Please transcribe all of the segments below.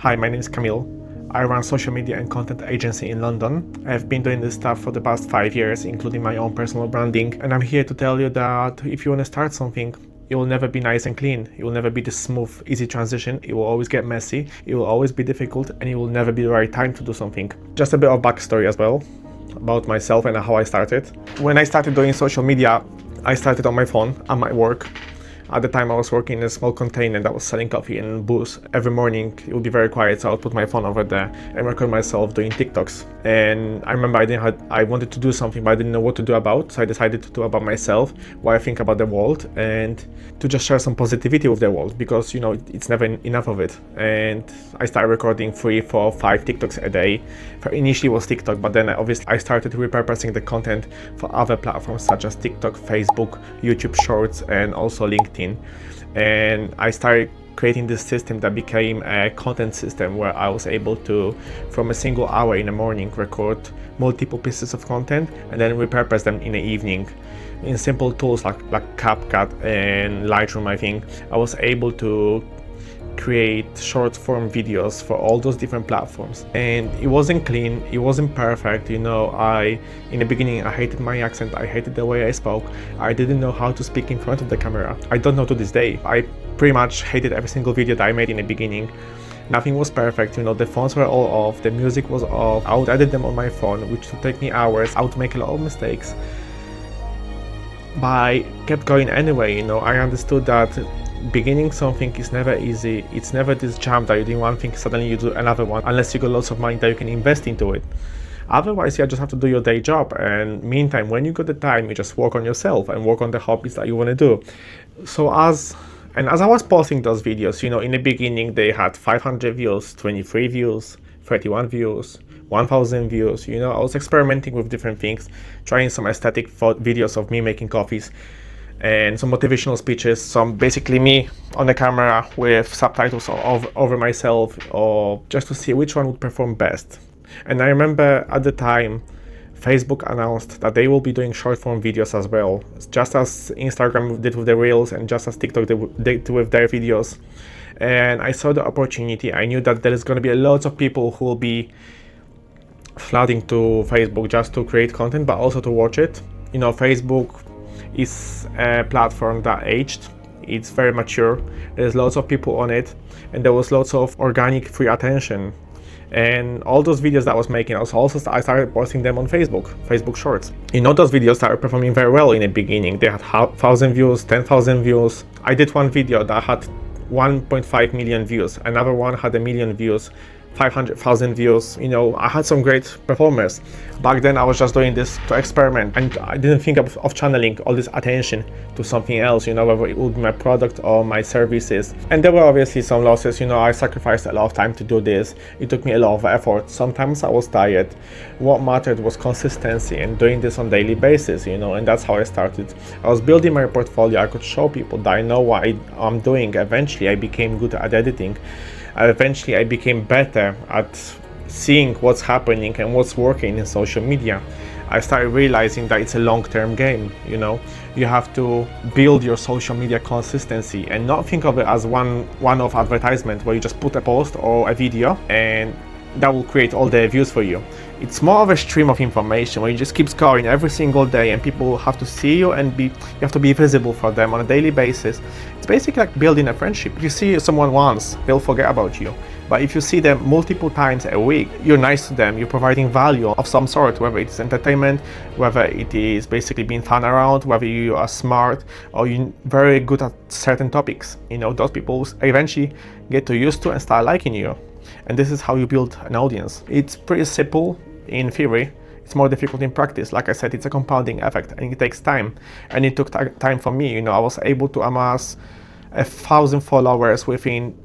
Hi, my name is Camille. I run social media and content agency in London. I've been doing this stuff for the past 5 years, including my own personal branding. And I'm here to tell you that if you want to start something, it will never be nice and clean. It will never be the smooth, easy transition. It will always get messy. It will always be difficult, and it will never be the right time to do something. Just a bit of backstory as well about myself and how I started. When I started doing social media, I started on my phone at my work. At the time, I was working in a small container that was selling coffee and booze. Every morning, it would be very quiet, so I would put my phone over there and record myself doing TikToks. And I remember I wanted to do something, but I didn't know what to do about, so I decided to do about myself, what I think about the world, and to just share some positivity with the world, because, it's never enough of it. And I started recording 3, 4, 5 TikToks a day. Initially, it was TikTok, but then I started repurposing the content for other platforms such as TikTok, Facebook, YouTube Shorts, and also LinkedIn. And I started creating this system that became a content system where I was able to, from a single hour in the morning, record multiple pieces of content and then repurpose them in the evening. In simple tools like CapCut and Lightroom, I think, I was able to create short form videos for all those different platforms. And it wasn't clean, it wasn't perfect. In the beginning, I hated my accent, I hated the way I spoke, I didn't know how to speak in front of the camera. I don't know to this day. I pretty much hated every single video that I made in the beginning. Nothing was perfect, the phones were all off, the music was off. I would edit them on my phone, which would take me hours. I would make a lot of mistakes, but I kept going anyway. I understood that beginning something is never easy. It's never this jump that you do one thing, suddenly you do another one, unless you got lots of money that you can invest into it. Otherwise, you just have to do your day job, and meantime, when you got the time, you just work on yourself and work on the hobbies that you want to do. So as I was posting those videos, in the beginning they had 500 views, 23 views, 31 views, 1,000 views. I was experimenting with different things, trying some aesthetic videos of me making coffees, and some motivational speeches, some basically me on the camera with subtitles over myself, or just to see which one would perform best. And I remember at the time, Facebook announced that they will be doing short form videos as well, just as Instagram did with the Reels and just as TikTok did with their videos. And I saw the opportunity. I knew that there is going to be lots of people who will be flooding to Facebook just to create content, but also to watch it. Facebook is a platform that aged. It's very mature. There's lots of people on it, and there was lots of organic free attention. And all those videos that I was making, I started posting them on Facebook Shorts. Those videos started performing very well in the beginning. They had 1,000 views, 10,000 views. I did one video that had 1.5 million views. Another one had 1 million views. 500,000 views. I had some great performers. Back then I was just doing this to experiment, and I didn't think of channeling all this attention to something else, whether it would be my product or my services. And there were obviously some losses. I sacrificed a lot of time to do this. It took me a lot of effort. Sometimes I was tired. What mattered was consistency and doing this on a daily basis, and that's how I started. I was building my portfolio. I could show people that I know what I'm doing. Eventually I became good at editing. Eventually I became better at seeing what's happening and what's working in social media. I started realizing that it's a long-term game. You have to build your social media consistency and not think of it as one-off advertisement where you just put a post or a video and that will create all the views for you. It's more of a stream of information where you just keep scoring every single day, and people have to see you, and you have to be visible for them on a daily basis. It's basically like building a friendship. If you see someone once, they'll forget about you. But if you see them multiple times a week, you're nice to them, you're providing value of some sort, whether it's entertainment, whether it is basically being fun around, whether you are smart or you're very good at certain topics. Those people eventually get to used to and start liking you. And this is how you build an audience. It's pretty simple in theory. It's more difficult in practice. Like I said, it's a compounding effect and it takes time. And it took time for me. I was able to amass 1,000 followers within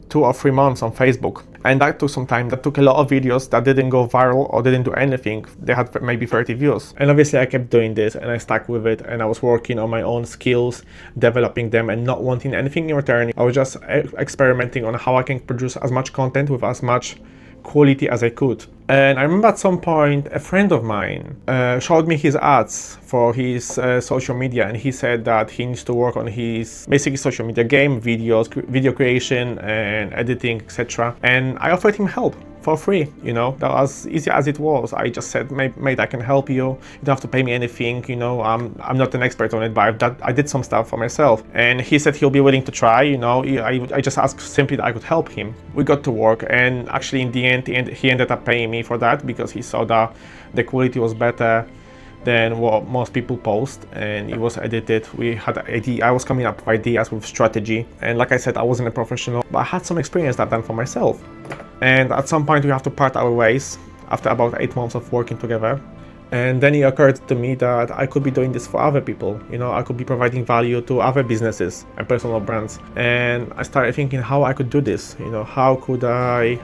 2 or 3 months on Facebook. And that took some time. That took a lot of videos that didn't go viral or didn't do anything. They had maybe 30 views. And obviously I kept doing this and I stuck with it, and I was working on my own skills, developing them and not wanting anything in return. I was just experimenting on how I can produce as much content with as much quality as I could. And I remember at some point a friend of mine showed me his ads for his social media, and he said that he needs to work on his basically social media game, videos, video creation and editing, etc. And I offered him help for free, you know. That was easy as it was. I just said, mate, I can help you. You don't have to pay me anything, you know. I'm not an expert on it, but I did some stuff for myself. And he said he'll be willing to try, you know. I just asked simply that I could help him. We got to work, and actually in the end, he ended up paying me for that because he saw that the quality was better than what most people post, and it was edited. We had I was coming up with ideas, with strategy, and like I said, I wasn't a professional, but I had some experience that I've done for myself. And at some point we have to part our ways after about 8 months of working together. And then it occurred to me that I could be doing this for other people. You know, I could be providing value to other businesses and personal brands. And I started thinking how I could do this. You know, how could I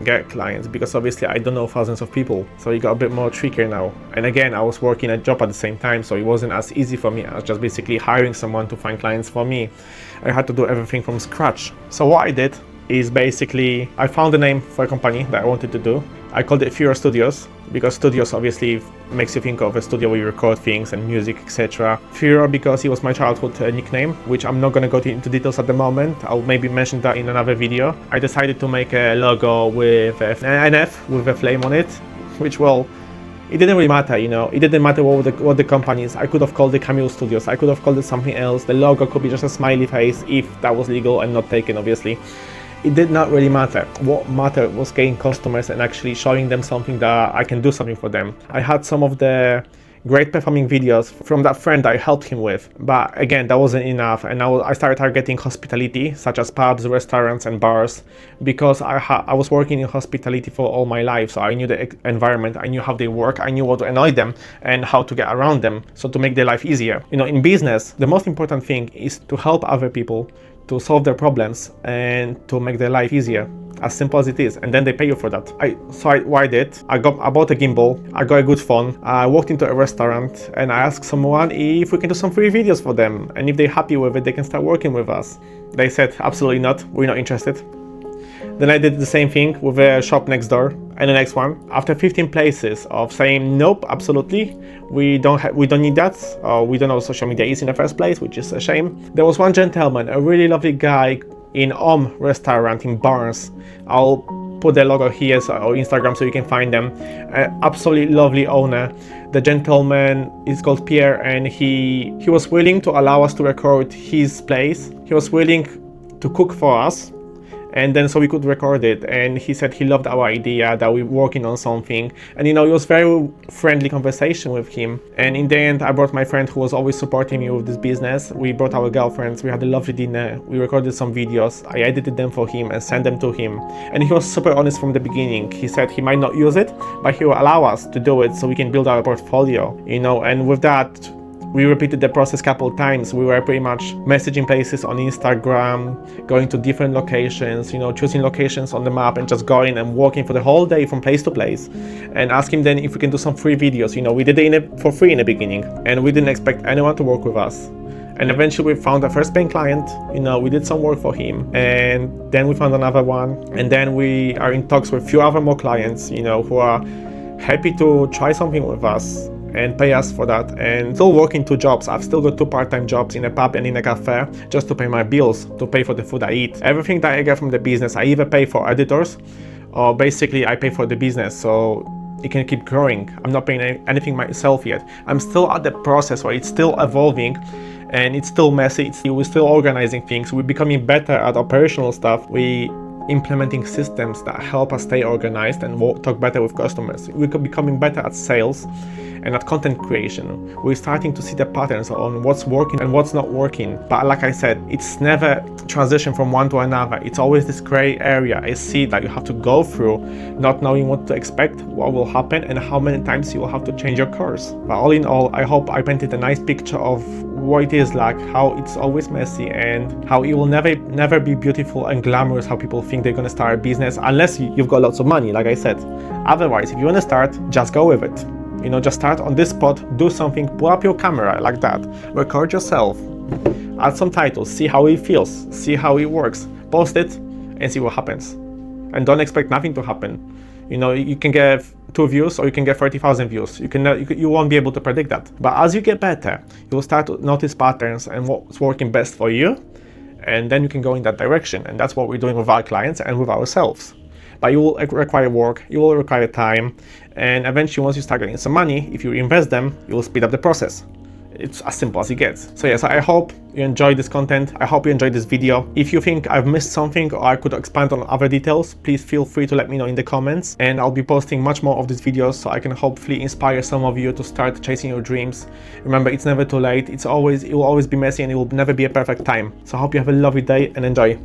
get clients? Because obviously I don't know thousands of people, so it got a bit more trickier now. And again, I was working a job at the same time, so it wasn't as easy for me as just basically hiring someone to find clients for me. I had to do everything from scratch. So what I did is basically I found a name for a company that I wanted to do. I called it Furor Studios, because studios obviously makes you think of a studio where you record things and music, etc. Furor because it was my childhood nickname, which I'm not going to go into details at the moment. I'll maybe mention that in another video. I decided to make a logo with an F with a flame on it, which, well, it didn't really matter, you know. It didn't matter what the company is. I could have called it Camille Studios. I could have called it something else. The logo could be just a smiley face if that was legal and not taken, obviously. It did not really matter. What mattered was getting customers and actually showing them something that I can do something for them. I had some of the great performing videos from that friend I helped him with, but again, that wasn't enough. And I started targeting hospitality, such as pubs, restaurants and bars, because I was working in hospitality for all my life, so I knew the environment, I knew how they work, I knew what to annoy them and how to get around them, so to make their life easier. You know, in business, the most important thing is to help other people, to solve their problems and to make their life easier. As simple as it is, and then they pay you for that. What I did, I bought a gimbal, I got a good phone, I walked into a restaurant and I asked someone if we can do some free videos for them, and if they're happy with it, they can start working with us. They said, absolutely not, we're not interested. Then I did the same thing with a shop next door and the next one. After 15 places of saying nope, absolutely, we don't need that, or we don't know what social media is in the first place, which is a shame. There was one gentleman, a really lovely guy in restaurant in Barnes. I'll put their logo here or Instagram so you can find them. Absolutely lovely owner. The gentleman is called Pierre, and he was willing to allow us to record his place. He was willing to cook for us, and then so we could record it. And he said he loved our idea, that we're working on something, and you know, it was very friendly conversation with him. And in the end, I brought my friend who was always supporting me with this business. We brought our girlfriends, we had a lovely dinner, we recorded some videos, I edited them for him and sent them to him, and he was super honest from the beginning. He said he might not use it, but he will allow us to do it so we can build our portfolio, you know. And with that, we repeated the process a couple of times. We were pretty much messaging places on Instagram, going to different locations, you know, choosing locations on the map and just going and walking for the whole day from place to place and asking them if we can do some free videos. You know, we did it for free in the beginning, and we didn't expect anyone to work with us. And eventually we found our first paying client, you know, we did some work for him, and then we found another one, and then we are in talks with a few other more clients, you know, who are happy to try something with us and pay us for that. And still working 2 jobs. I've still got 2 part-time jobs in a pub and in a cafe, just to pay my bills, to pay for the food I eat. Everything that I get from the business, I either pay for editors, or basically I pay for the business so it can keep growing. I'm not paying anything myself yet. I'm still at the process where it's still evolving and it's still messy. We're still organizing things. We're becoming better at operational stuff. We implementing systems that help us stay organized and talk better with customers. We're becoming better at sales and at content creation. We're starting to see the patterns on what's working and what's not working. But like I said, it's never transition from one to another. It's always this gray area, a sea that you have to go through, not knowing what to expect, what will happen, and how many times you will have to change your course. But all in all, I hope I painted a nice picture of what it is like, how it's always messy, and how it will never be beautiful and glamorous how people think they're gonna start a business, unless you've got lots of money, like I said. Otherwise, if you wanna start, just go with it. You know, just start on this spot, do something, pull up your camera like that, record yourself, add some titles, see how it feels, see how it works, post it and see what happens. and don't expect nothing to happen. You know, you can get 2 views or you can get 30,000 views. You won't be able to predict that. But as you get better, you'll start to notice patterns and what's working best for you, and then you can go in that direction. And that's what we're doing with our clients and with ourselves. But you will require work, you will require time, and eventually once you start getting some money, if you invest them, you will speed up the process. It's as simple as it gets. So yes, I hope you enjoyed this content. I hope you enjoyed this video. If you think I've missed something or I could expand on other details, please feel free to let me know in the comments, and I'll be posting much more of these videos so I can hopefully inspire some of you to start chasing your dreams. Remember, it's never too late. It will always be messy and it will never be a perfect time. So I hope you have a lovely day and enjoy.